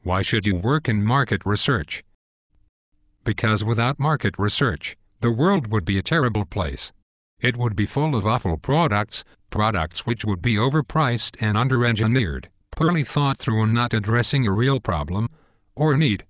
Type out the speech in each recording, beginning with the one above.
Why should you work in market research? Because without market research, the world would be a terrible place. It would be full of awful products which would be overpriced and under-engineered, poorly thought through and not addressing a real problem or need.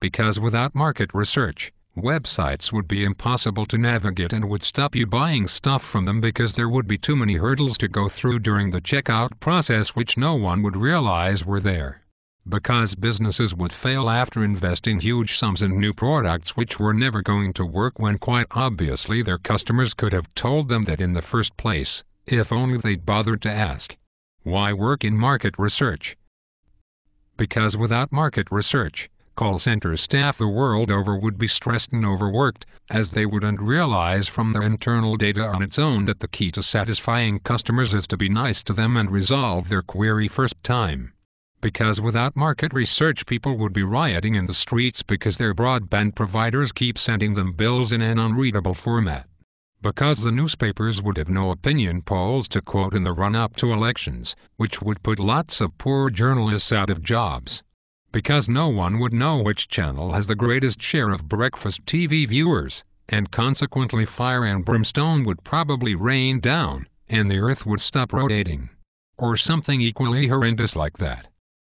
Because without market research, websites would be impossible to navigate and would stop you buying stuff from them because there would be too many hurdles to go through during the checkout process which no one would realize were there. Because businesses would fail after investing huge sums in new products which were never going to work when quite obviously their customers could have told them that in the first place, if only they'd bothered to ask. Why work in market research? Because without market research, call center staff the world over would be stressed and overworked, as they wouldn't realize from their internal data on its own that the key to satisfying customers is to be nice to them and resolve their query first time. Because without market research, people would be rioting in the streets because their broadband providers keep sending them bills in an unreadable format. Because the newspapers would have no opinion polls to quote in the run-up to elections, which would put lots of poor journalists out of jobs. Because no one would know which channel has the greatest share of breakfast TV viewers, and consequently fire and brimstone would probably rain down, and the earth would stop rotating. Or something equally horrendous like that.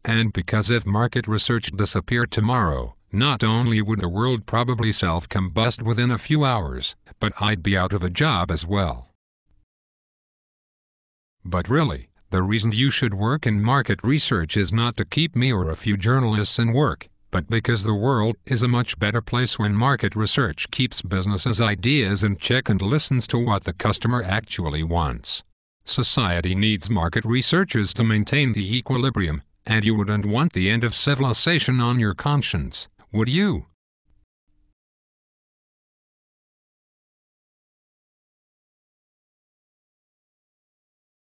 And because if market research disappeared tomorrow, not only would the world probably self-combust within a few hours, but I'd be out of a job as well. But really, the reason you should work in market research is not to keep me or a few journalists in work, but because the world is a much better place when market research keeps businesses' ideas in check and listens to what the customer actually wants. Society needs market researchers to maintain the equilibrium, and you wouldn't want the end of civilization on your conscience, would you?